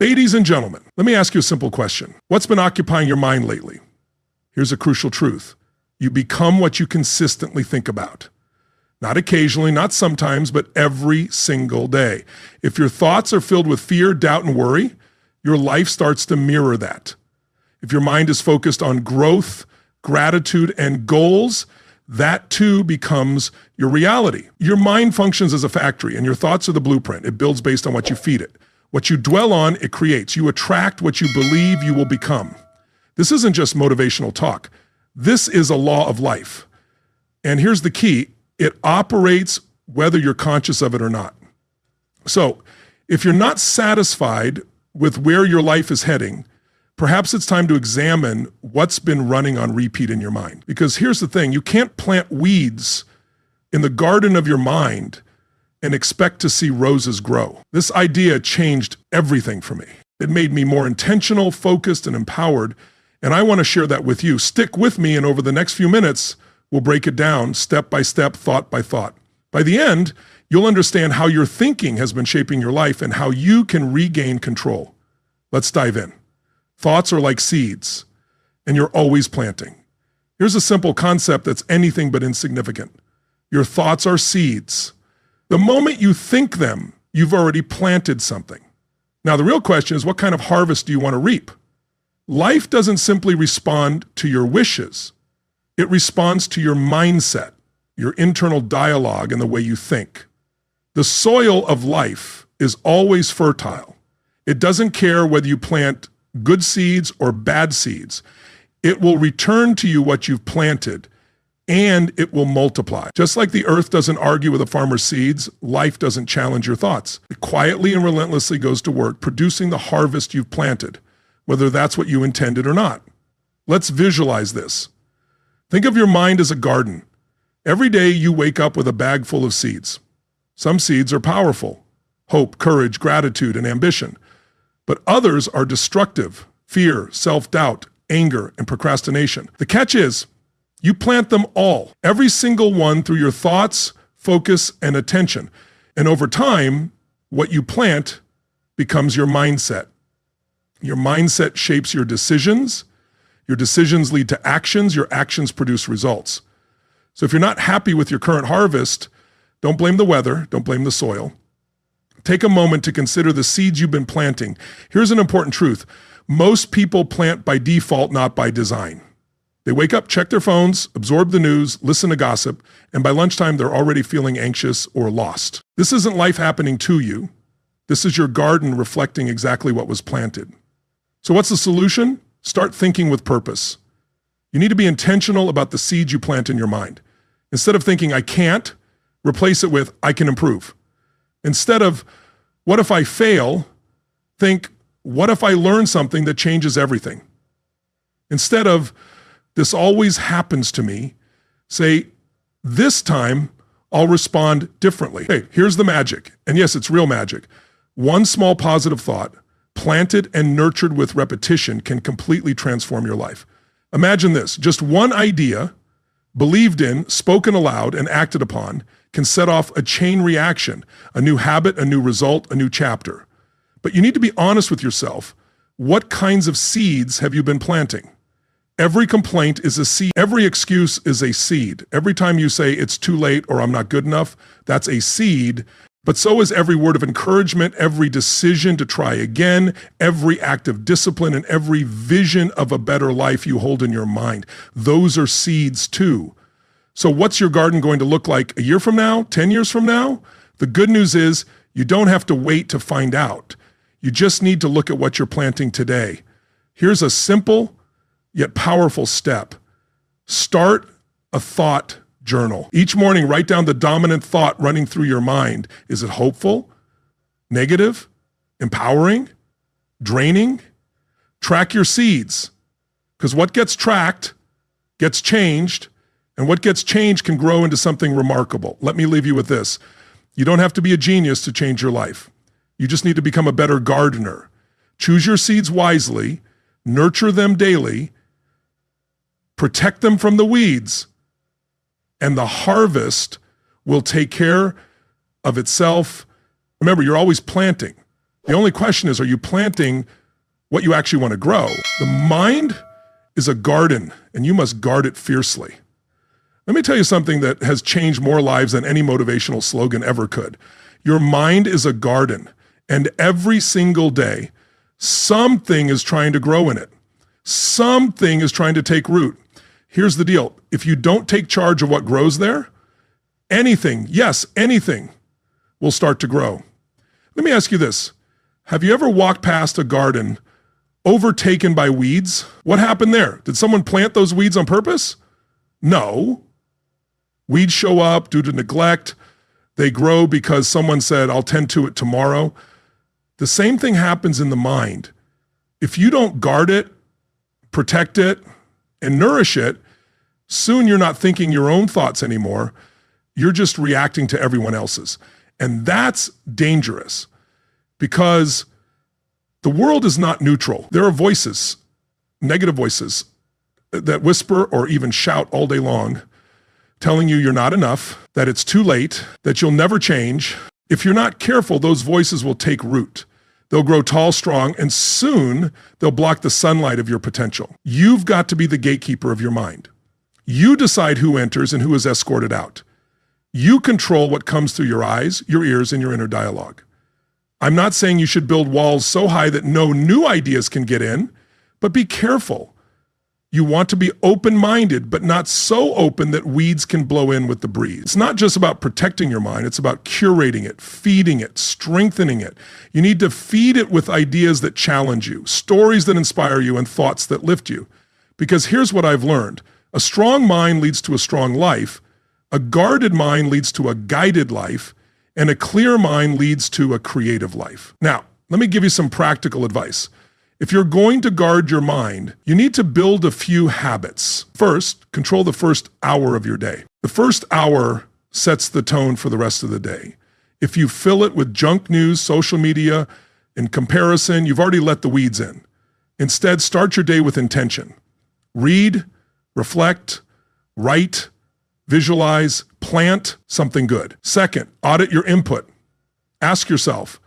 Ladies and gentlemen, let me ask you a simple question. What's been occupying your mind lately? Here's a crucial truth. You become what you consistently think about. Not occasionally, not sometimes, but every single day. If your thoughts are filled with fear, doubt, and worry, your life starts to mirror that. If your mind is focused on growth, gratitude, and goals, that too becomes your reality. Your mind functions as a factory, and your thoughts are the blueprint. It builds based on what you feed it. What you dwell on, it creates. You attract what you believe you will become. This isn't just motivational talk. This is a law of life. And here's the key. It operates whether you're conscious of it or not. So if you're not satisfied with where your life is heading, perhaps it's time to examine what's been running on repeat in your mind. Because here's the thing, you can't plant weeds in the garden of your mind and expect to see roses grow. This idea changed everything for me. It made me more intentional, focused, and empowered. And I want to share that with you. Stick with me, and over the next few minutes, we'll break it down step by step, thought by thought. By the end, you'll understand how your thinking has been shaping your life and how you can regain control. Let's dive in. Thoughts are like seeds, and you're always planting. Here's a simple concept that's anything but insignificant. Your thoughts are seeds. The moment you think them, you've already planted something. Now, the real question is, what kind of harvest do you want to reap? Life doesn't simply respond to your wishes. It responds to your mindset, your internal dialogue, and the way you think. The soil of life is always fertile. It doesn't care whether you plant good seeds or bad seeds. It will return to you what you've planted, and it will multiply. Just like the earth doesn't argue with a farmer's seeds, life doesn't challenge your thoughts. It quietly and relentlessly goes to work, producing the harvest you've planted, whether that's what you intended or not. Let's visualize this. Think of your mind as a garden. Every day you wake up with a bag full of seeds. Some seeds are powerful: hope, courage, gratitude, and ambition. But others are destructive: fear, self-doubt, anger, and procrastination. The catch is, you plant them all, every single one, through your thoughts, focus, and attention. And over time, what you plant becomes your mindset. Your mindset shapes your decisions lead to actions, your actions produce results. So if you're not happy with your current harvest, don't blame the weather, don't blame the soil. Take a moment to consider the seeds you've been planting. Here's an important truth. Most people plant by default, not by design. They wake up, check their phones, absorb the news, listen to gossip, and by lunchtime, they're already feeling anxious or lost. This isn't life happening to you. This is your garden reflecting exactly what was planted. So what's the solution? Start thinking with purpose. You need to be intentional about the seeds you plant in your mind. Instead of thinking, I can't, replace it with, I can improve. Instead of, what if I fail? Think, what if I learn something that changes everything? Instead of, this always happens to me, say, this time I'll respond differently. Hey, here's the magic. And yes, it's real magic. One small positive thought, planted and nurtured with repetition, can completely transform your life. Imagine this, just one idea, believed in, spoken aloud, and acted upon, can set off a chain reaction, a new habit, a new result, a new chapter. But you need to be honest with yourself. What kinds of seeds have you been planting? Every complaint is a seed. Every excuse is a seed. Every time you say it's too late or I'm not good enough, that's a seed. But so is every word of encouragement, every decision to try again, every act of discipline, and every vision of a better life you hold in your mind. Those are seeds too. So what's your garden going to look like a year from now, 10 years from now? The good news is you don't have to wait to find out. You just need to look at what you're planting today. Here's a simple yet powerful step. Start a thought journal. Each morning, write down the dominant thought running through your mind. Is it hopeful, negative, empowering, draining? Track your seeds, because what gets tracked gets changed, and what gets changed can grow into something remarkable. Let me leave you with this. You don't have to be a genius to change your life. You just need to become a better gardener. Choose your seeds wisely, nurture them daily, protect them from the weeds, and the harvest will take care of itself. Remember, you're always planting. The only question is, are you planting what you actually want to grow? The mind is a garden, and you must guard it fiercely. Let me tell you something that has changed more lives than any motivational slogan ever could. Your mind is a garden, and every single day, something is trying to grow in it. Something is trying to take root. Here's the deal. If you don't take charge of what grows there, anything, yes, anything, will start to grow. Let me ask you this. Have you ever walked past a garden overtaken by weeds? What happened there? Did someone plant those weeds on purpose? No. Weeds show up due to neglect. They grow because someone said, I'll tend to it tomorrow. The same thing happens in the mind. If you don't guard it, protect it, and nourish it, soon you're not thinking your own thoughts anymore. You're just reacting to everyone else's. And that's dangerous because the world is not neutral. There are voices, negative voices, that whisper or even shout all day long, telling you you're not enough, that it's too late, that you'll never change. If you're not careful, those voices will take root. They'll grow tall, strong, and soon they'll block the sunlight of your potential. You've got to be the gatekeeper of your mind. You decide who enters and who is escorted out. You control what comes through your eyes, your ears, and your inner dialogue. I'm not saying you should build walls so high that no new ideas can get in, but be careful. You want to be open-minded, but not so open that weeds can blow in with the breeze. It's not just about protecting your mind. It's about curating it, feeding it, strengthening it. You need to feed it with ideas that challenge you, stories that inspire you, and thoughts that lift you. Because here's what I've learned. A strong mind leads to a strong life. A guarded mind leads to a guided life. And a clear mind leads to a creative life. Now, let me give you some practical advice. If you're going to guard your mind, you need to build a few habits. First, control the first hour of your day. The first hour sets the tone for the rest of the day. If you fill it with junk news, social media, and comparison, you've already let the weeds in. Instead, start your day with intention. Read, reflect, write, visualize, plant something good. Second, audit your input. Ask yourself,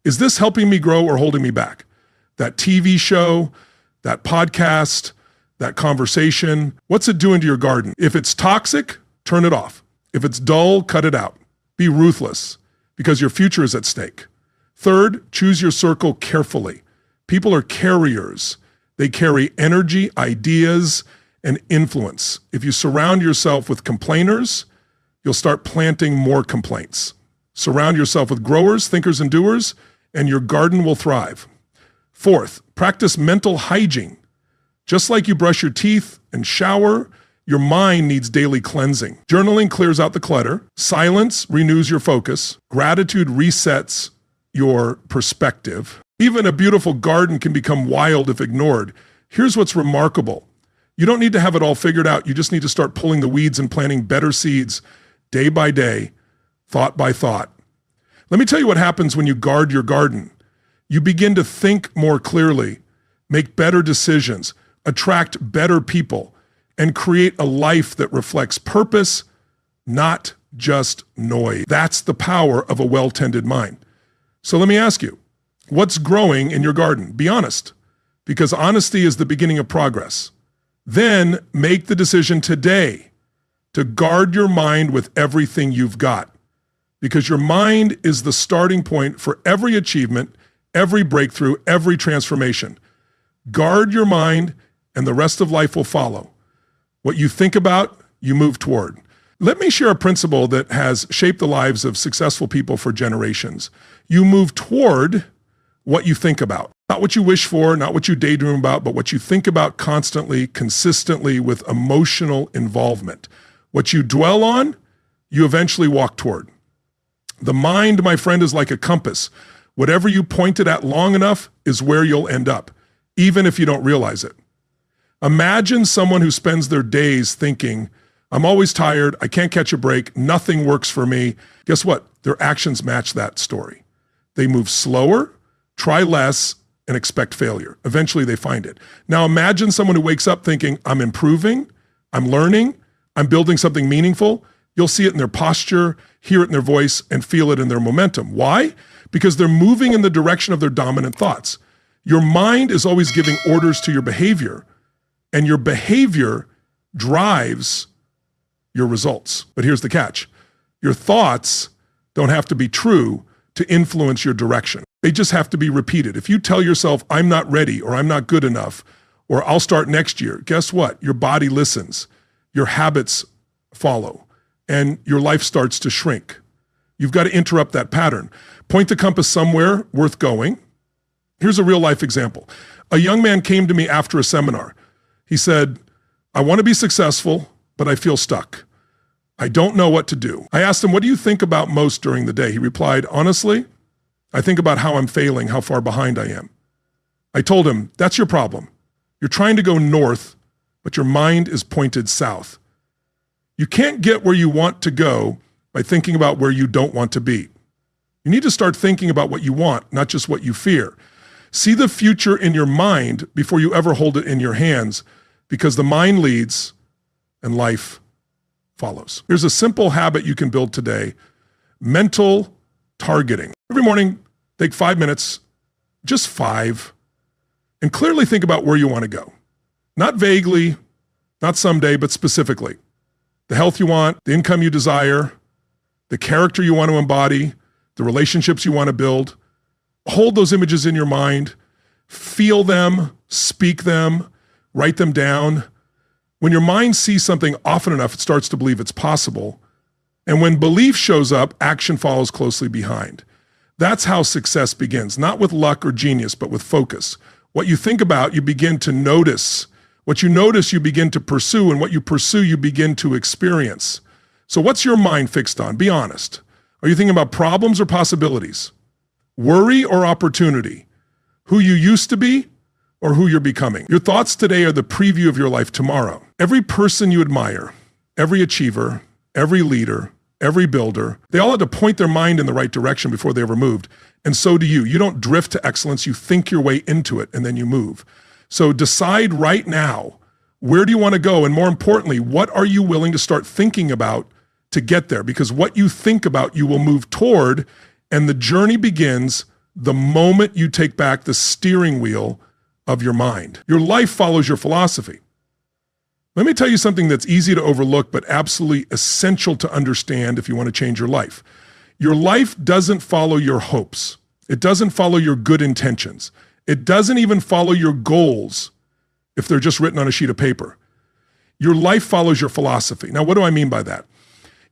is this helping me grow or holding me back? That TV show, that podcast, that conversation, what's it doing to your garden? If it's toxic, turn it off. If it's dull, cut it out. Be ruthless because your future is at stake. Third, choose your circle carefully. People are carriers. They carry energy, ideas, and influence. If you surround yourself with complainers, you'll start planting more complaints. Surround yourself with growers, thinkers, and doers, and your garden will thrive. Fourth, practice mental hygiene. Just like you brush your teeth and shower, your mind needs daily cleansing. Journaling clears out the clutter. Silence renews your focus. Gratitude resets your perspective. Even a beautiful garden can become wild if ignored. Here's what's remarkable. You don't need to have it all figured out. You just need to start pulling the weeds and planting better seeds day by day, thought by thought. Let me tell you what happens when you guard your garden. You begin to think more clearly, make better decisions, attract better people, and create a life that reflects purpose, not just noise. That's the power of a well-tended mind. So let me ask you, what's growing in your garden? Be honest, because honesty is the beginning of progress. Then make the decision today to guard your mind with everything you've got, because your mind is the starting point for every achievement, every breakthrough, every transformation. Guard your mind, and the rest of life will follow. What you think about, you move toward. Let me share a principle that has shaped the lives of successful people for generations. You move toward what you think about. Not what you wish for, not what you daydream about, but what you think about constantly, consistently, with emotional involvement. What you dwell on, you eventually walk toward. The mind, my friend, is like a compass. Whatever you point it at long enough is where you'll end up, even if you don't realize it. Imagine someone who spends their days thinking, I'm always tired, I can't catch a break, nothing works for me. Guess what? Their actions match that story. They move slower, try less, and expect failure. Eventually they find it. Now imagine someone who wakes up thinking, I'm improving, I'm learning, I'm building something meaningful. You'll see it in their posture, hear it in their voice, and feel it in their momentum. Why? because they're moving in the direction of their dominant thoughts. Your mind is always giving orders to your behavior, and your behavior drives your results. But here's the catch. Your thoughts don't have to be true to influence your direction. They just have to be repeated. If you tell yourself, I'm not ready, or I'm not good enough, or I'll start next year, guess what? Your body listens, your habits follow, and your life starts to shrink. You've got to interrupt that pattern. Point the compass somewhere worth going. Here's a real life example. A young man came to me after a seminar. He said, I want to be successful, but I feel stuck. I don't know what to do. I asked him, what do you think about most during the day? He replied, honestly, I think about how I'm failing, how far behind I am. I told him, that's your problem. You're trying to go north, but your mind is pointed south. You can't get where you want to go by thinking about where you don't want to be. You need to start thinking about what you want, not just what you fear. See the future in your mind before you ever hold it in your hands, because the mind leads and life follows. Here's a simple habit you can build today: mental targeting. Every morning, take 5 minutes, just 5, and clearly think about where you want to go. Not vaguely, not someday, but specifically. The health you want, the income you desire, the character you want to embody, the relationships you want to build. Hold those images in your mind, feel them, speak them, write them down. When your mind sees something often enough, it starts to believe it's possible. And when belief shows up, action follows closely behind. That's how success begins, not with luck or genius, but with focus. What you think about, you begin to notice. What you notice, you begin to pursue, and what you pursue, you begin to experience. So what's your mind fixed on? Be honest. Are you thinking about problems or possibilities? Worry or opportunity? Who you used to be or who you're becoming? Your thoughts today are the preview of your life tomorrow. Every person you admire, every achiever, every leader, every builder, they all had to point their mind in the right direction before they ever moved. And so do you. You don't drift to excellence. You think your way into it and then you move. So decide right now, where do you want to go? And more importantly, what are you willing to start thinking about to get there? Because what you think about, you will move toward, and the journey begins the moment you take back the steering wheel of your mind. Your life follows your philosophy. Let me tell you something that's easy to overlook, but absolutely essential to understand if you want to change your life. Your life doesn't follow your hopes. It doesn't follow your good intentions. It doesn't even follow your goals if they're just written on a sheet of paper. Your life follows your philosophy. Now, what do I mean by that?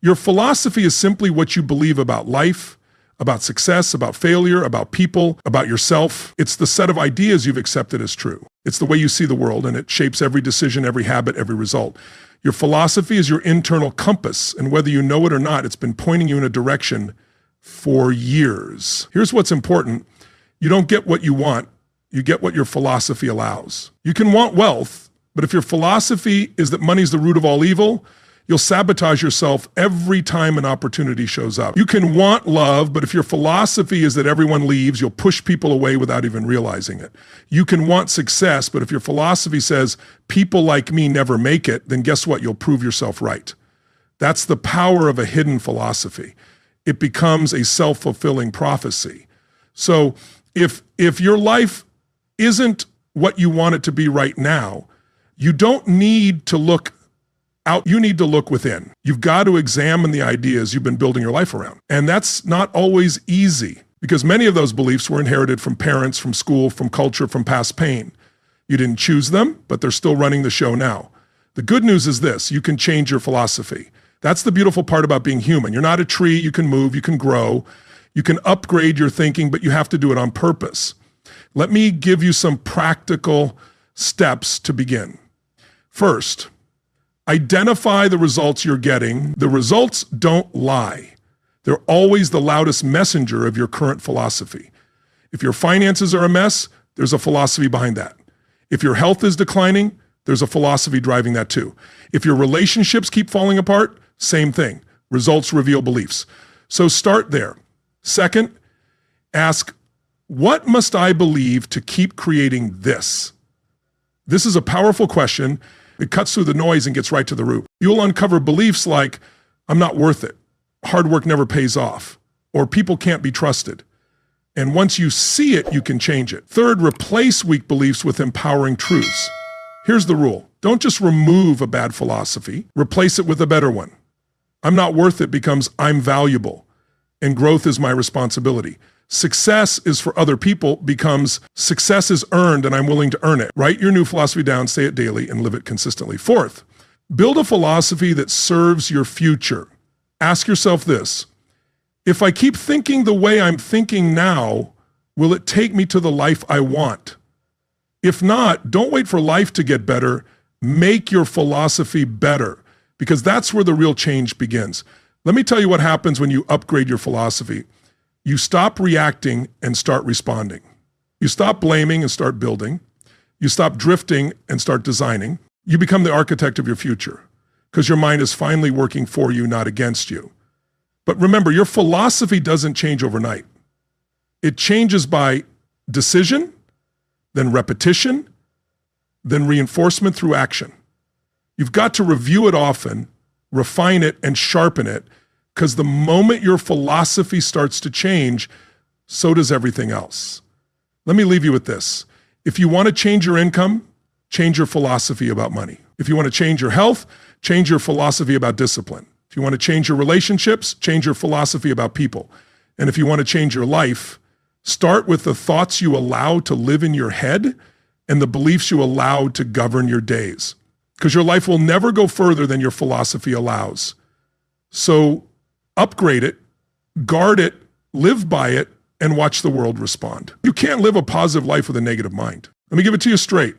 Your philosophy is simply what you believe about life, about success, about failure, about people, about yourself. It's the set of ideas you've accepted as true. It's the way you see the world, and it shapes every decision, every habit, every result. Your philosophy is your internal compass, and whether you know it or not, it's been pointing you in a direction for years. Here's what's important. You don't get what you want. You get what your philosophy allows. You can want wealth, but if your philosophy is that money's the root of all evil, you'll sabotage yourself every time an opportunity shows up. You can want love, but if your philosophy is that everyone leaves, you'll push people away without even realizing it. You can want success, but if your philosophy says people like me never make it, then guess what? You'll prove yourself right. That's the power of a hidden philosophy. It becomes a self-fulfilling prophecy. So if your life isn't what you want it to be right now, you don't need to look out, you need to look within. You've got to examine the ideas you've been building your life around. And that's not always easy, because many of those beliefs were inherited from parents, from school, from culture, from past pain. You didn't choose them, but they're still running the show now. The good news is this: you can change your philosophy. That's the beautiful part about being human. You're not a tree. You can move, you can grow, you can upgrade your thinking, but you have to do it on purpose. Let me give you some practical steps to begin. First, identify the results you're getting. The results don't lie. They're always the loudest messenger of your current philosophy. If your finances are a mess, there's a philosophy behind that. If your health is declining, there's a philosophy driving that too. If your relationships keep falling apart, same thing. Results reveal beliefs. So start there. Second, ask, what must I believe to keep creating this? This is a powerful question. It cuts through the noise and gets right to the root. You'll uncover beliefs like, I'm not worth it, hard work never pays off, or people can't be trusted. And once you see it, you can change it. Third, replace weak beliefs with empowering truths. Here's the rule. Don't just remove a bad philosophy, replace it with a better one. I'm not worth it becomes I'm valuable, and growth is my responsibility. Success is for other people becomes success is earned and I'm willing to earn it. Write your new philosophy down, say it daily, and live it consistently. Fourth, build a philosophy that serves your future. Ask yourself this: if I keep thinking the way I'm thinking now, will it take me to the life I want? If not, don't wait for life to get better. Make your philosophy better, because that's where the real change begins. Let me tell you what happens when you upgrade your philosophy. You stop reacting and start responding. You stop blaming and start building. You stop drifting and start designing. You become the architect of your future because your mind is finally working for you, not against you. But remember, your philosophy doesn't change overnight. It changes by decision, then repetition, then reinforcement through action. You've got to review it often, refine it, and sharpen it, because the moment your philosophy starts to change, so does everything else. Let me leave you with this. If you want to change your income, change your philosophy about money. If you want to change your health, change your philosophy about discipline. If you want to change your relationships, change your philosophy about people. And if you want to change your life, start with the thoughts you allow to live in your head and the beliefs you allow to govern your days. Because your life will never go further than your philosophy allows. So upgrade it, guard it, live by it, and watch the world respond. You can't live a positive life with a negative mind. Let me give it to you straight.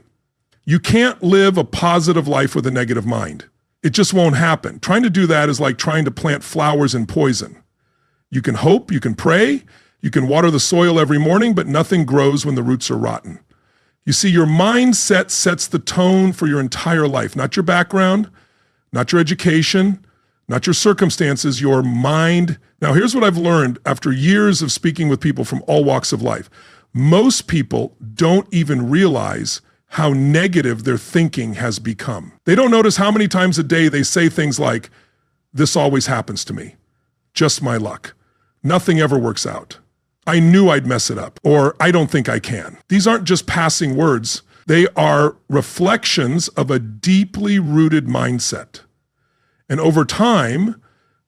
You can't live a positive life with a negative mind. It just won't happen. Trying to do that is like trying to plant flowers in poison. You can hope, you can pray, you can water the soil every morning, but nothing grows when the roots are rotten. You see, your mindset sets the tone for your entire life, not your background, not your education, not your circumstances, your mind. Now, here's what I've learned after years of speaking with people from all walks of life. Most people don't even realize how negative their thinking has become. They don't notice how many times a day they say things like, "This always happens to me. Just my luck. Nothing ever works out. I knew I'd mess it up," or "I don't think I can." These aren't just passing words. They are reflections of a deeply rooted mindset. And over time,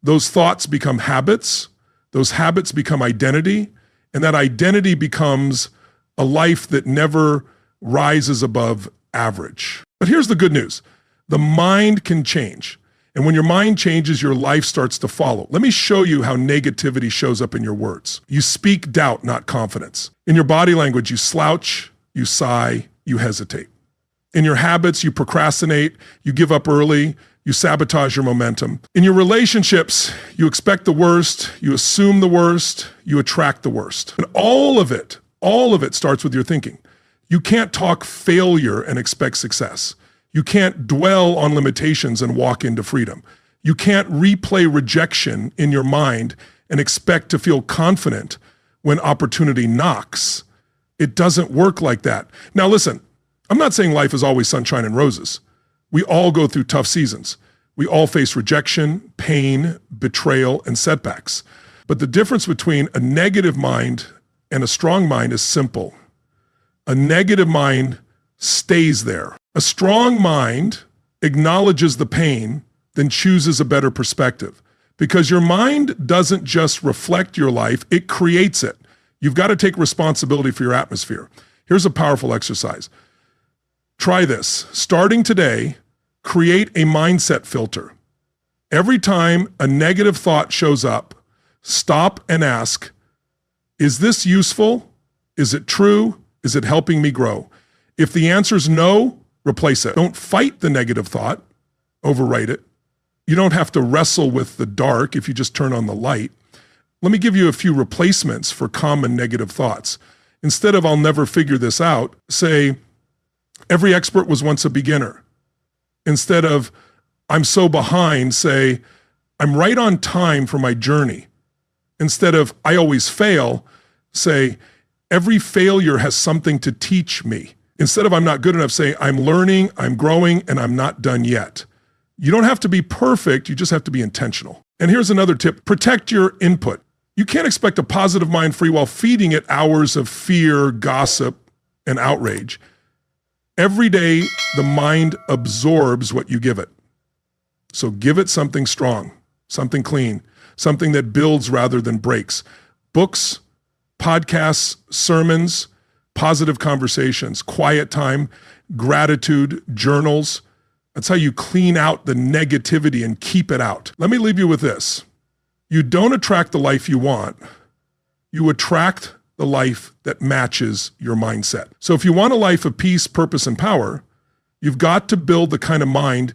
those thoughts become habits, those habits become identity, and that identity becomes a life that never rises above average. But here's the good news. The mind can change. And when your mind changes, your life starts to follow. Let me show you how negativity shows up in your words. You speak doubt, not confidence. In your body language, you slouch, you sigh, you hesitate. In your habits, you procrastinate, you give up early, you sabotage your momentum. In your relationships, you expect the worst, you assume the worst, you attract the worst. And all of it starts with your thinking. You can't talk failure and expect success. You can't dwell on limitations and walk into freedom. You can't replay rejection in your mind and expect to feel confident when opportunity knocks. It doesn't work like that. Now listen, I'm not saying life is always sunshine and roses. We all go through tough seasons. We all face rejection, pain, betrayal, and setbacks. But the difference between a negative mind and a strong mind is simple. A negative mind stays there. A strong mind acknowledges the pain, then chooses a better perspective. Because your mind doesn't just reflect your life, it creates it. You've got to take responsibility for your atmosphere. Here's a powerful exercise. Try this. Starting today, create a mindset filter. Every time a negative thought shows up, stop and ask, is this useful? Is it true? Is it helping me grow? If the answer is no, replace it. Don't fight the negative thought, overwrite it. You don't have to wrestle with the dark if you just turn on the light. Let me give you a few replacements for common negative thoughts. Instead of "I'll never figure this out," say, "Every expert was once a beginner." Instead of "I'm so behind," say, "I'm right on time for my journey." Instead of "I always fail," say, "Every failure has something to teach me." Instead of "I'm not good enough," say, "I'm learning, I'm growing, and I'm not done yet." You don't have to be perfect, you just have to be intentional. And here's another tip. Protect your input. You can't expect a positive mind free while feeding it hours of fear, gossip, and outrage. Every day, the mind absorbs what you give it. So give it something strong, something clean, something that builds rather than breaks. Books, podcasts, sermons, positive conversations, quiet time, gratitude, journals. That's how you clean out the negativity and keep it out. Let me leave you with this. You don't attract the life you want. You attract the life that matches your mindset. So if you want a life of peace, purpose, and power, you've got to build the kind of mind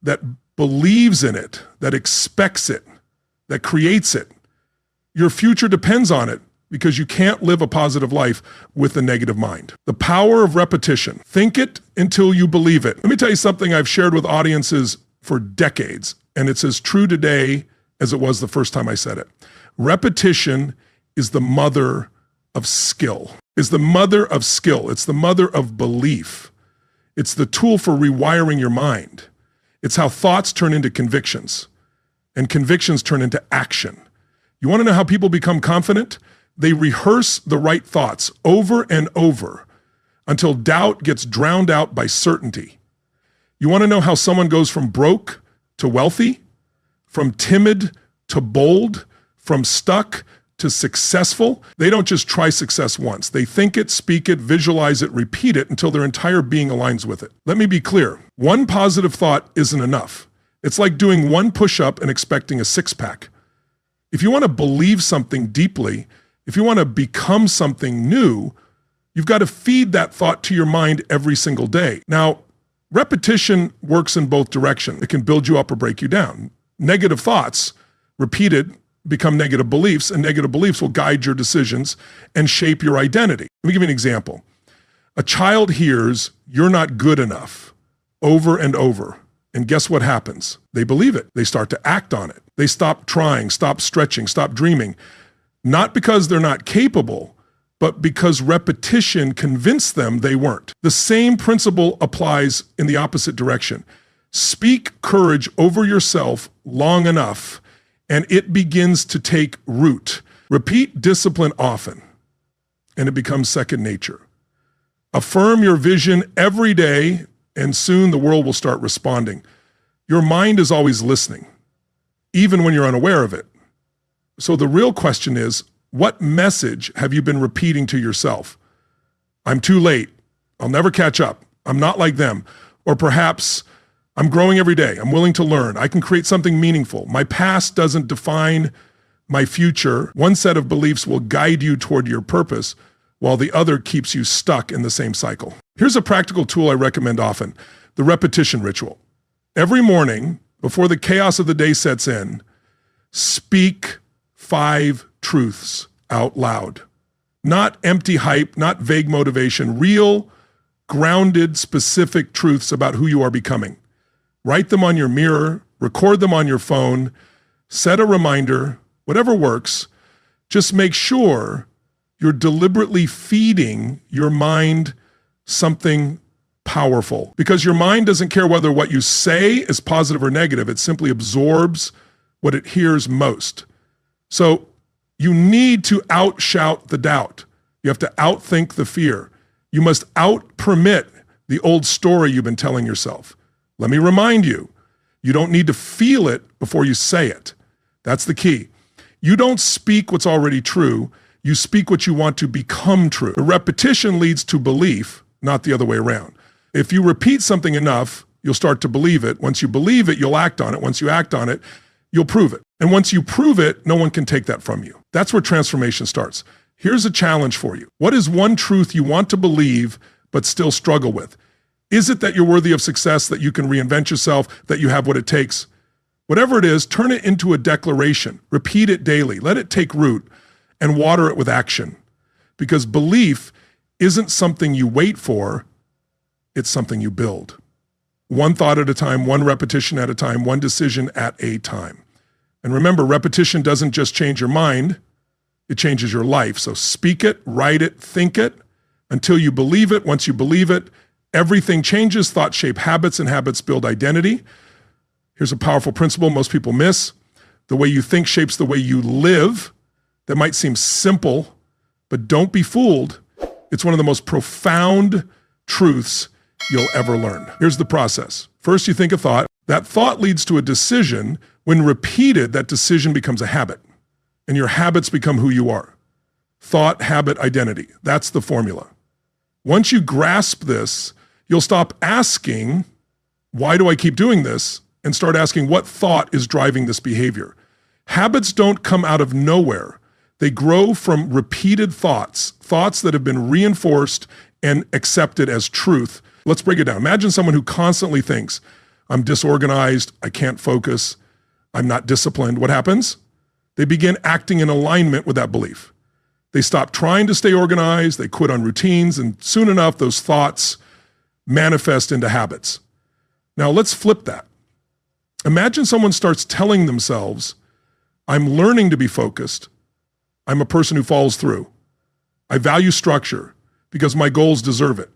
that believes in it, that expects it, that creates it. Your future depends on it because you can't live a positive life with a negative mind. The power of repetition. Think it until you believe it. Let me tell you something I've shared with audiences for decades, and it's as true today as it was the first time I said it. Repetition is the mother of skill. It's the mother of skill. It's the mother of belief. It's the tool for rewiring your mind. It's how thoughts turn into convictions, and convictions turn into action. You want to know how people become confident? They rehearse the right thoughts over and over until doubt gets drowned out by certainty. You want to know how someone goes from broke to wealthy, from timid to bold, from stuck to successful? They don't just try success once. They think it, speak it, visualize it, repeat it until their entire being aligns with it. Let me be clear. One positive thought isn't enough. It's like doing one push-up and expecting a six-pack. If you want to believe something deeply, if you want to become something new, you've got to feed that thought to your mind every single day. Now, repetition works in both directions. It can build you up or break you down. Negative thoughts, repeated, become negative beliefs, and negative beliefs will guide your decisions and shape your identity. Let me give you an example. A child hears, "You're not good enough," over and over. And guess what happens? They believe it. They start to act on it. They stop trying, stop stretching, stop dreaming. Not because they're not capable, but because repetition convinced them they weren't. The same principle applies in the opposite direction. Speak courage over yourself long enough, and it begins to take root. Repeat discipline often, and it becomes second nature. Affirm your vision every day, and soon the world will start responding. Your mind is always listening, even when you're unaware of it. So the real question is, what message have you been repeating to yourself? I'm too late. I'll never catch up. I'm not like them. Or perhaps, I'm growing every day. I'm willing to learn. I can create something meaningful. My past doesn't define my future. One set of beliefs will guide you toward your purpose, while the other keeps you stuck in the same cycle. Here's a practical tool I recommend often, the repetition ritual. Every morning, before the chaos of the day sets in, speak 5 truths out loud. Not empty hype, not vague motivation, real, grounded, specific truths about who you are becoming. Write them on your mirror, record them on your phone, set a reminder, whatever works. Just make sure you're deliberately feeding your mind something powerful, because your mind doesn't care whether what you say is positive or negative. It simply absorbs what it hears most. So you need to outshout the doubt. You have to outthink the fear. You must out-permit the old story you've been telling yourself. Let me remind you, you don't need to feel it before you say it. That's the key. You don't speak what's already true. You speak what you want to become true. The repetition leads to belief, not the other way around. If you repeat something enough, you'll start to believe it. Once you believe it, you'll act on it. Once you act on it, you'll prove it. And once you prove it, no one can take that from you. That's where transformation starts. Here's a challenge for you. What is one truth you want to believe but still struggle with? Is it that you're worthy of success, that you can reinvent yourself, that you have what it takes? Whatever it is, turn it into a declaration. Repeat it daily. Let it take root and water it with action. Because belief isn't something you wait for, it's something you build. One thought at a time, one repetition at a time, one decision at a time. And remember, repetition doesn't just change your mind, it changes your life. So speak it, write it, think it, until you believe it. Once you believe it, everything changes. Thoughts shape habits, and habits build identity. Here's a powerful principle most people miss. The way you think shapes the way you live. that might seem simple, but don't be fooled. It's one of the most profound truths you'll ever learn. Here's the process. First, you think a thought. That thought leads to a decision. When repeated, that decision becomes a habit, and your habits become who you are. Thought, habit, identity. That's the formula. Once you grasp this, you'll stop asking, why do I keep doing this? And start asking, what thought is driving this behavior? Habits don't come out of nowhere. They grow from repeated thoughts that have been reinforced and accepted as truth. Let's break it down. Imagine someone who constantly thinks, I'm disorganized, I can't focus, I'm not disciplined. What happens? They begin acting in alignment with that belief. They stop trying to stay organized, they quit on routines, and soon enough, those thoughts manifest into habits. Now let's flip that. Imagine someone starts telling themselves, I'm learning to be focused. I'm a person who follows through. I value structure because my goals deserve it.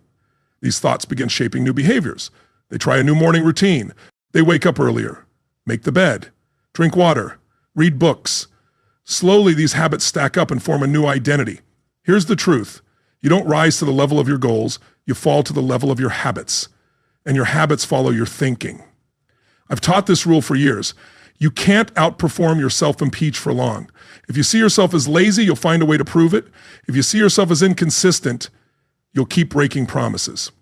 These thoughts begin shaping new behaviors. They try a new morning routine. They wake up earlier, make the bed, drink water, read books. Slowly, these habits stack up and form a new identity. Here's the truth. You don't rise to the level of your goals. You fall to the level of your habits, and your habits follow your thinking. I've taught this rule for years. You can't outperform your self-impeach for long. If you see yourself as lazy, you'll find a way to prove it. If you see yourself as inconsistent, you'll keep breaking promises.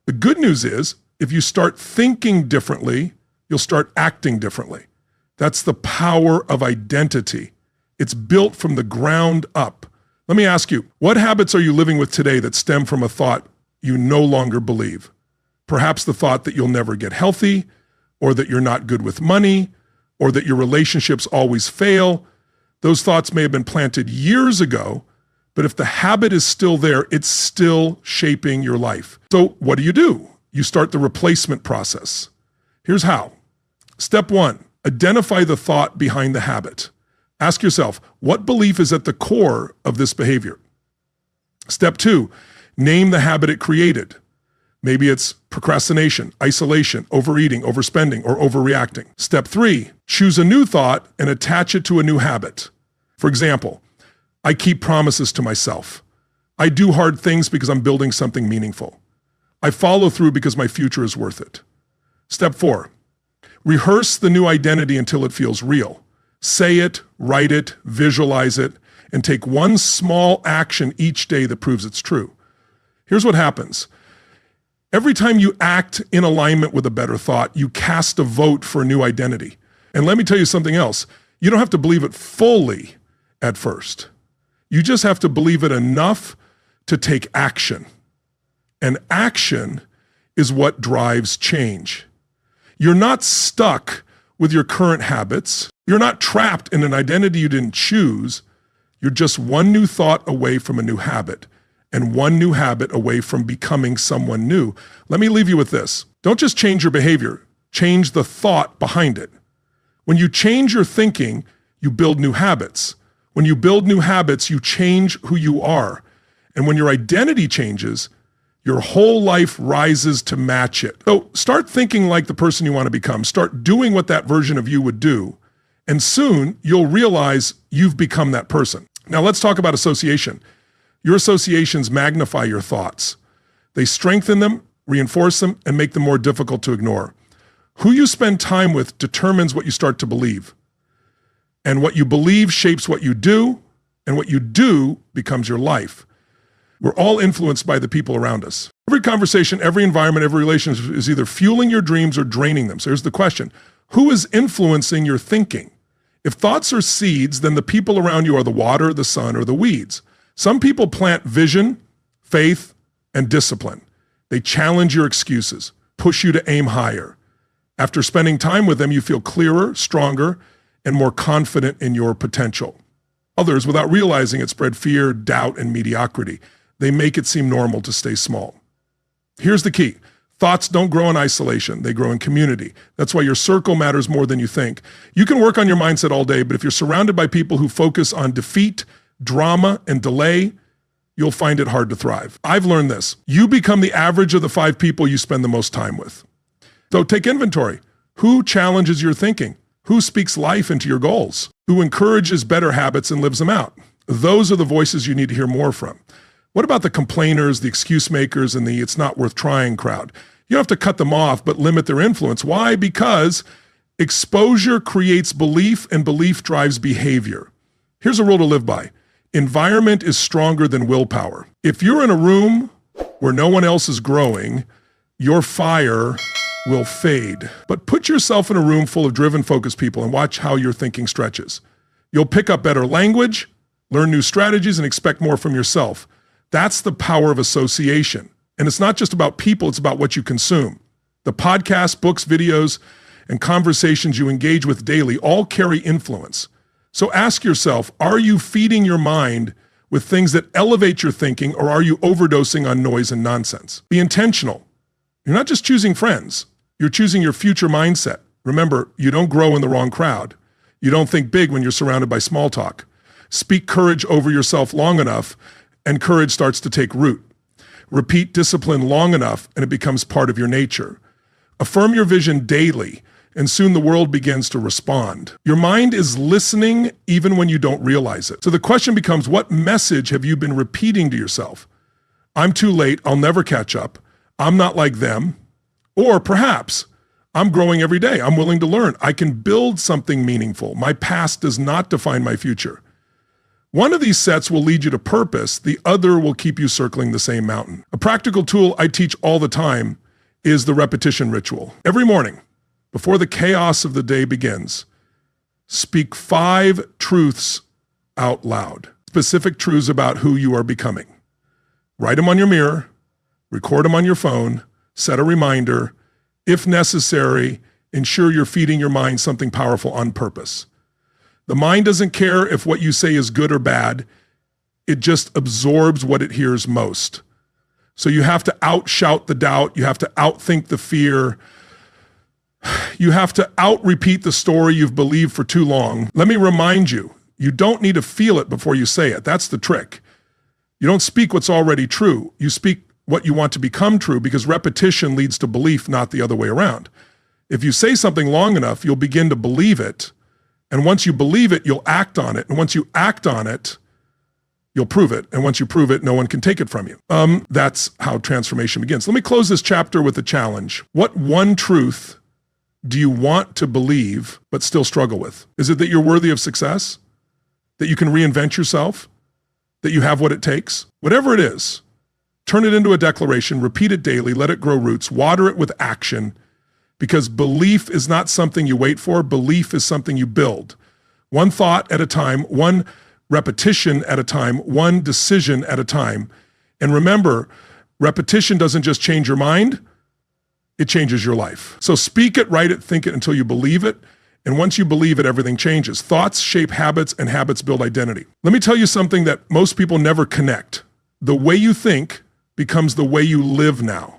The good news is, if you start thinking differently, you'll start acting differently. That's the power of identity. It's built from the ground up. Let me ask you, what habits are you living with today that stem from a thought you no longer believe? Perhaps the thought that you'll never get healthy, or that you're not good with money, or that your relationships always fail. Those thoughts may have been planted years ago, but if the habit is still there, it's still shaping your life. So what do? You start the replacement process. Here's how. Step 1, identify the thought behind the habit. Ask yourself, what belief is at the core of this behavior? Step 2, name the habit it created. Maybe it's procrastination, isolation, overeating, overspending, or overreacting. Step 3, choose a new thought and attach it to a new habit. For example, I keep promises to myself. I do hard things because I'm building something meaningful. I follow through because my future is worth it. Step 4, rehearse the new identity until it feels real. Say it, write it, visualize it, and take one small action each day that proves it's true. Here's what happens. Every time you act in alignment with a better thought, you cast a vote for a new identity. And let me tell you something else. You don't have to believe it fully at first. You just have to believe it enough to take action. And action is what drives change. You're not stuck with your current habits. You're not trapped in an identity you didn't choose. You're just one new thought away from a new habit, and one new habit away from becoming someone new. Let me leave you with this. Don't just change your behavior, change the thought behind it. When you change your thinking, you build new habits. When you build new habits, you change who you are. And when your identity changes, your whole life rises to match it. So start thinking like the person you want to become. Start doing what that version of you would do. And soon you'll realize you've become that person. Now let's talk about association. Your associations magnify your thoughts. They strengthen them, reinforce them, and make them more difficult to ignore. Who you spend time with determines what you start to believe. And what you believe shapes what you do, and what you do becomes your life. We're all influenced by the people around us. Every conversation, every environment, every relationship is either fueling your dreams or draining them. So here's the question. Who is influencing your thinking? If thoughts are seeds, then the people around you are the water, the sun, or the weeds. Some people plant vision, faith, and discipline. They challenge your excuses, push you to aim higher. After spending time with them, you feel clearer, stronger, and more confident in your potential. Others, without realizing it, spread fear, doubt, and mediocrity. They make it seem normal to stay small. Here's the key. Thoughts don't grow in isolation. They grow in community. That's why your circle matters more than you think. You can work on your mindset all day, but if you're surrounded by people who focus on defeat, drama, and delay, you'll find it hard to thrive. I've learned this. You become the average of the 5 people you spend the most time with. So take inventory. Who challenges your thinking? Who speaks life into your goals? Who encourages better habits and lives them out? Those are the voices you need to hear more from. What about the complainers, the excuse makers, and the it's not worth trying crowd? You don't have to cut them off, but limit their influence. Why? Because exposure creates belief, and belief drives behavior. Here's a rule to live by. Environment is stronger than willpower. If you're in a room where no one else is growing, your fire will fade. But put yourself in a room full of driven, focused people and watch how your thinking stretches. You'll pick up better language, learn new strategies, and expect more from yourself. That's the power of association. And it's not just about people, it's about what you consume. The podcasts, books, videos, and conversations you engage with daily all carry influence. So ask yourself, are you feeding your mind with things that elevate your thinking, or are you overdosing on noise and nonsense? Be intentional. You're not just choosing friends, you're choosing your future mindset. Remember, you don't grow in the wrong crowd. You don't think big when you're surrounded by small talk. Speak courage over yourself long enough, and courage starts to take root. Repeat discipline long enough, and it becomes part of your nature. Affirm your vision daily, and soon the world begins to respond. Your mind is listening even when you don't realize it. So the question becomes, what message have you been repeating to yourself? I'm too late, I'll never catch up. I'm not like them. Or perhaps, I'm growing every day, I'm willing to learn. I can build something meaningful. My past does not define my future. One of these sets will lead you to purpose, the other will keep you circling the same mountain. A practical tool I teach all the time is the repetition ritual. Every morning, before the chaos of the day begins, speak 5 truths out loud, specific truths about who you are becoming. Write them on your mirror, record them on your phone, set a reminder. If necessary, ensure you're feeding your mind something powerful on purpose. The mind doesn't care if what you say is good or bad. It just absorbs what it hears most. So you have to outshout the doubt. You have to outthink the fear. You have to out-repeat the story you've believed for too long. Let me remind you, you don't need to feel it before you say it. That's the trick. You don't speak what's already true. You speak what you want to become true, because repetition leads to belief, not the other way around. If you say something long enough, you'll begin to believe it. And once you believe it, you'll act on it. And once you act on it, you'll prove it. And once you prove it, no one can take it from you. That's how transformation begins. Let me close this chapter with a challenge. What one truth do you want to believe but still struggle with? Is it that you're worthy of success? That you can reinvent yourself? That you have what it takes? Whatever it is, turn it into a declaration, repeat it daily, let it grow roots, water it with action. Because belief is not something you wait for. Belief is something you build. One thought at a time, one repetition at a time, one decision at a time. And remember, repetition doesn't just change your mind, it changes your life. So speak it, write it, think it until you believe it. And once you believe it, everything changes. Thoughts shape habits, and habits build identity. Let me tell you something that most people never connect. The way you think becomes the way you live now.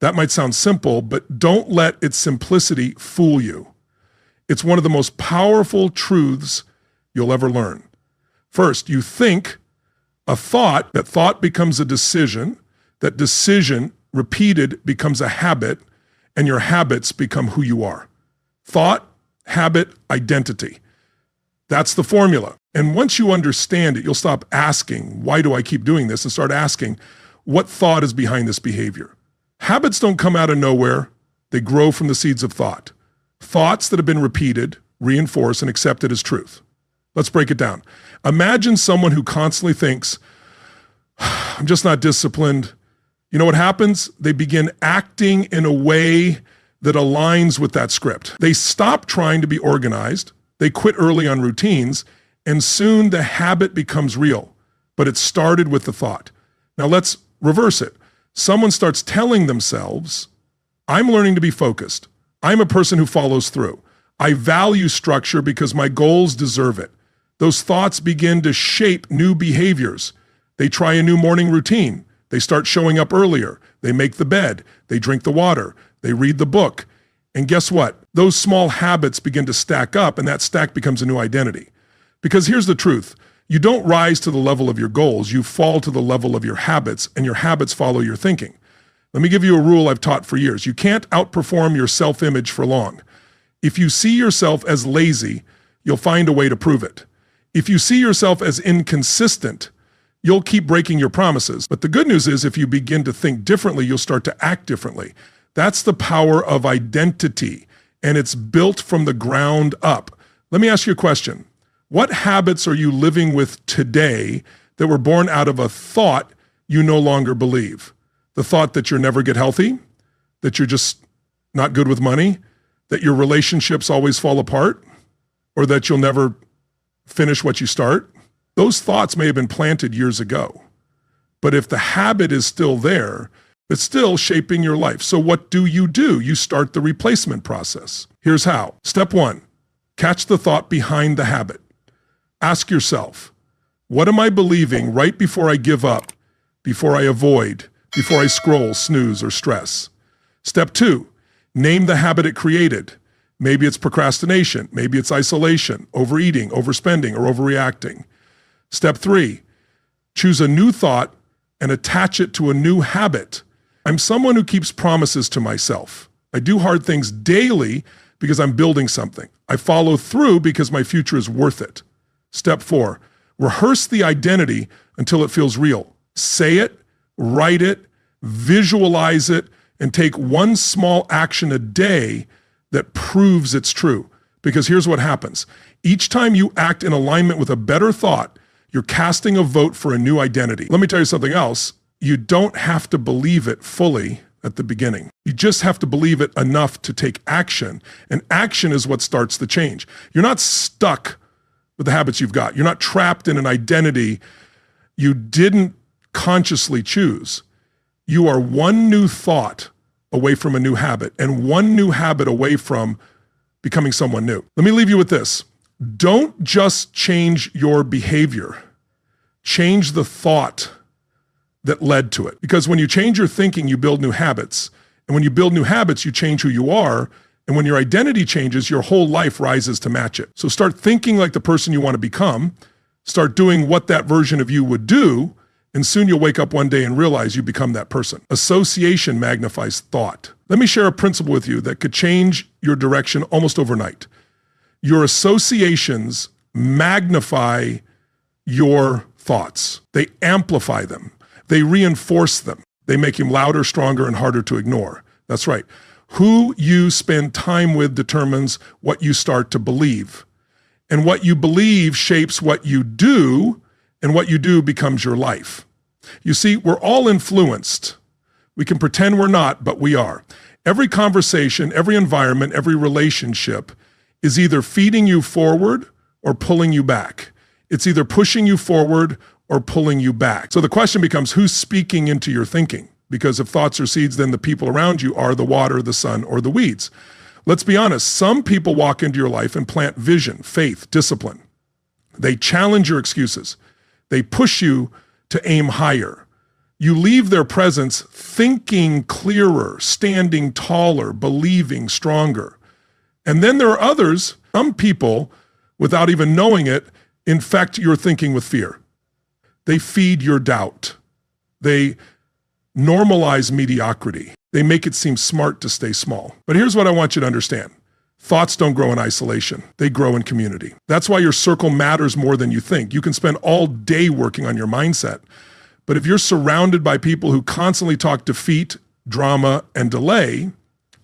That might sound simple, but don't let its simplicity fool you. It's one of the most powerful truths you'll ever learn. First, you think a thought, that thought becomes a decision, that decision repeated becomes a habit, and your habits become who you are. Thought, habit, identity. That's the formula. And once you understand it, you'll stop asking, why do I keep doing this? And start asking, what thought is behind this behavior? Habits don't come out of nowhere. They grow from the seeds of thought. Thoughts that have been repeated, reinforced, and accepted as truth. Let's break it down. Imagine someone who constantly thinks, I'm just not disciplined. You know what happens? They begin acting in a way that aligns with that script. They stop trying to be organized. They quit early on routines, and soon the habit becomes real. But it started with the thought. Now let's reverse it. Someone starts telling themselves, I'm learning to be focused. I'm a person who follows through. I value structure because my goals deserve it. Those thoughts begin to shape new behaviors. They try a new morning routine. They start showing up earlier. They make the bed. They drink the water. They read the book. And guess what? Those small habits begin to stack up, and that stack becomes a new identity. Because here's the truth. You don't rise to the level of your goals, you fall to the level of your habits, and your habits follow your thinking. Let me give you a rule I've taught for years. You can't outperform your self-image for long. If you see yourself as lazy, you'll find a way to prove it. If you see yourself as inconsistent, you'll keep breaking your promises. But the good news is if you begin to think differently, you'll start to act differently. That's the power of identity, and it's built from the ground up. Let me ask you a question. What habits are you living with today that were born out of a thought you no longer believe? The thought that you'll never get healthy, that you're just not good with money, that your relationships always fall apart, or that you'll never finish what you start. Those thoughts may have been planted years ago, but if the habit is still there, it's still shaping your life. So what do? You start the replacement process. Here's how. Step 1, catch the thought behind the habit. Ask yourself, what am I believing right before I give up, before I avoid, before I scroll, snooze, or stress? Step 2, name the habit it created. Maybe it's procrastination. Maybe it's isolation, overeating, overspending, or overreacting. Step 3, choose a new thought and attach it to a new habit. I'm someone who keeps promises to myself. I do hard things daily because I'm building something. I follow through because my future is worth it. Step 4, rehearse the identity until it feels real. Say it, write it, visualize it, and take one small action a day that proves it's true. Because here's what happens. Each time you act in alignment with a better thought, you're casting a vote for a new identity. Let me tell you something else. You don't have to believe it fully at the beginning. You just have to believe it enough to take action. And action is what starts the change. You're not stuck with the habits you've got. You're not trapped in an identity you didn't consciously choose. You are one new thought away from a new habit and one new habit away from becoming someone new. Let me leave you with this. Don't just change your behavior. Change the thought that led to it. Because when you change your thinking, you build new habits. And when you build new habits, you change who you are. And when your identity changes, your whole life rises to match it. So start thinking like the person you want to become. Start doing what that version of you would do. And soon you'll wake up one day and realize you become that person. Association magnifies thought. Let me share a principle with you that could change your direction almost overnight. Your associations magnify your thoughts. They amplify them. They reinforce them. They make them louder, stronger, and harder to ignore. That's right. Who you spend time with determines what you start to believe. And what you believe shapes what you do, and what you do becomes your life. You see, we're all influenced. We can pretend we're not, but we are. Every conversation, every environment, every relationship is either feeding you forward or pulling you back. It's either pushing you forward or pulling you back. So the question becomes, who's speaking into your thinking? Because if thoughts are seeds, then the people around you are the water, the sun, or the weeds. Let's be honest, some people walk into your life and plant vision, faith, discipline. They challenge your excuses. They push you to aim higher. You leave their presence thinking clearer, standing taller, believing stronger. And then there are others, some people, without even knowing it, infect your thinking with fear. They feed your doubt. They normalize mediocrity. They make it seem smart to stay small. But here's what I want you to understand. Thoughts don't grow in isolation. They grow in community. That's why your circle matters more than you think. You can spend all day working on your mindset. But if you're surrounded by people who constantly talk defeat, drama, and delay,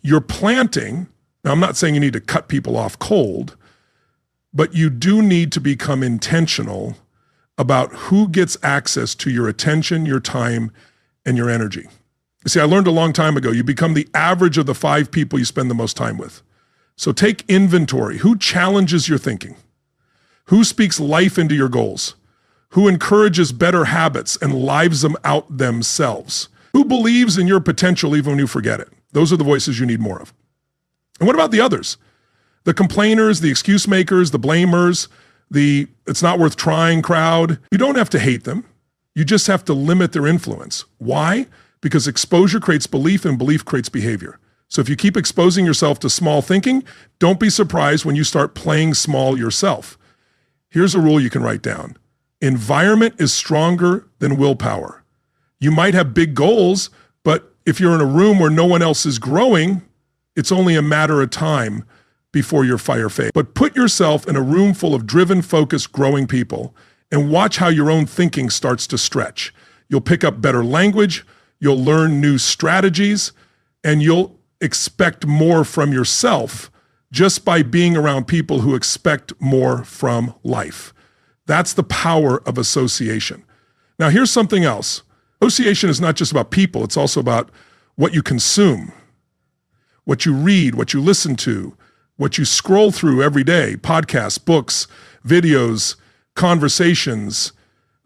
you're planting. Now, I'm not saying you need to cut people off cold, but you do need to become intentional about who gets access to your attention, your time, and your energy. You see, I learned a long time ago, you become the average of the 5 people you spend the most time with. So take inventory. Who challenges your thinking? Who speaks life into your goals? Who encourages better habits and lives them out themselves? Who believes in your potential even when you forget it? Those are the voices you need more of. And what about the others? The complainers, the excuse makers, the blamers, the it's not worth trying crowd. You don't have to hate them. You just have to limit their influence. Why? Because exposure creates belief and belief creates behavior. So if you keep exposing yourself to small thinking, don't be surprised when you start playing small yourself. Here's a rule you can write down. Environment is stronger than willpower. You might have big goals, but if you're in a room where no one else is growing, it's only a matter of time before your fire fades. But put yourself in a room full of driven, focused, growing people and watch how your own thinking starts to stretch. You'll pick up better language, you'll learn new strategies, and you'll expect more from yourself just by being around people who expect more from life. That's the power of association. Now, here's something else. Association is not just about people, it's also about what you consume, what you read, what you listen to, what you scroll through every day, podcasts, books, videos, conversations.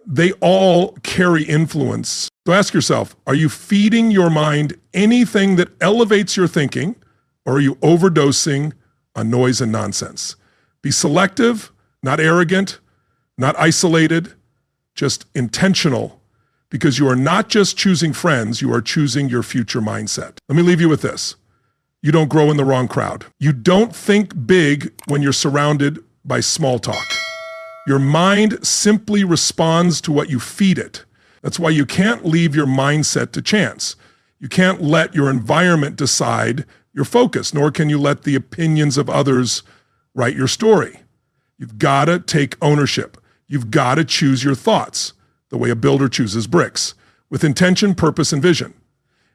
They all carry influence. So ask yourself, are you feeding your mind anything that elevates your thinking, or are you overdosing on noise and nonsense? Be selective, not arrogant, not isolated, just intentional, because you are not just choosing friends, you are choosing your future mindset. Let me leave you with this. You don't grow in the wrong crowd. You don't think big when you're surrounded by small talk. Your mind simply responds to what you feed it. That's why you can't leave your mindset to chance. You can't let your environment decide your focus, nor can you let the opinions of others write your story. You've got to take ownership. You've got to choose your thoughts the way a builder chooses bricks, with intention, purpose, and vision.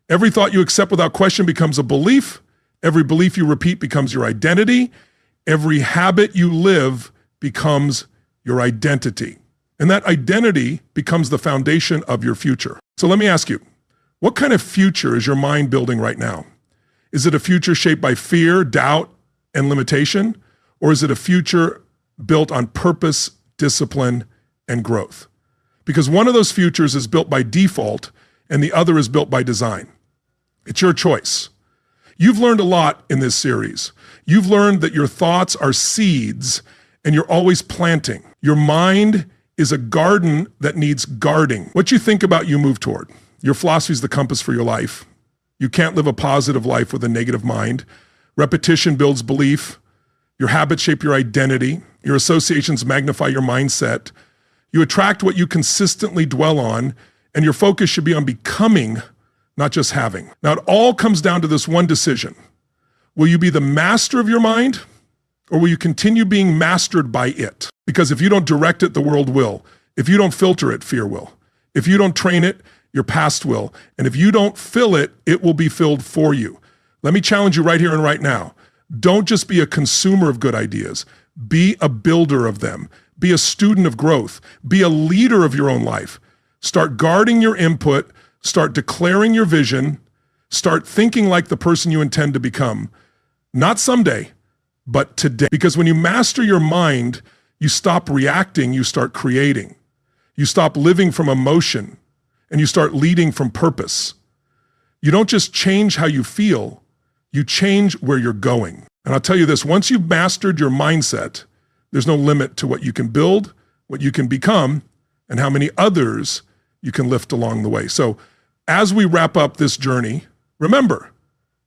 Every thought you accept without question becomes a belief. Every belief you repeat becomes your identity. Every habit you live becomes your identity. And that identity becomes the foundation of your future. So let me ask you, what kind of future is your mind building right now? Is it a future shaped by fear, doubt, and limitation? Or is it a future built on purpose, discipline, and growth? Because one of those futures is built by default and the other is built by design. It's your choice. You've learned a lot in this series. You've learned that your thoughts are seeds and you're always planting. Your mind is a garden that needs guarding. What you think about, you move toward. Your philosophy is the compass for your life. You can't live a positive life with a negative mind. Repetition builds belief. Your habits shape your identity. Your associations magnify your mindset. You attract what you consistently dwell on, and your focus should be on becoming, not just having. Now, it all comes down to this one decision. Will you be the master of your mind, or will you continue being mastered by it? Because if you don't direct it, the world will. If you don't filter it, fear will. If you don't train it, your past will. And if you don't fill it, it will be filled for you. Let me challenge you right here and right now. Don't just be a consumer of good ideas. Be a builder of them. Be a student of growth. Be a leader of your own life. Start guarding your input. Start declaring your vision. Start thinking like the person you intend to become. Not someday, but today. Because when you master your mind, you stop reacting, you start creating. You stop living from emotion, and you start leading from purpose. You don't just change how you feel, you change where you're going. And I'll tell you this, once you've mastered your mindset, there's no limit to what you can build, what you can become, and how many others you can lift along the way. So as we wrap up this journey, remember,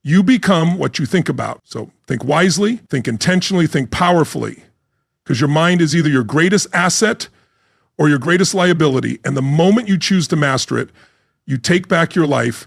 you become what you think about. So think wisely, think intentionally, think powerfully, because your mind is either your greatest asset or your greatest liability. And the moment you choose to master it, you take back your life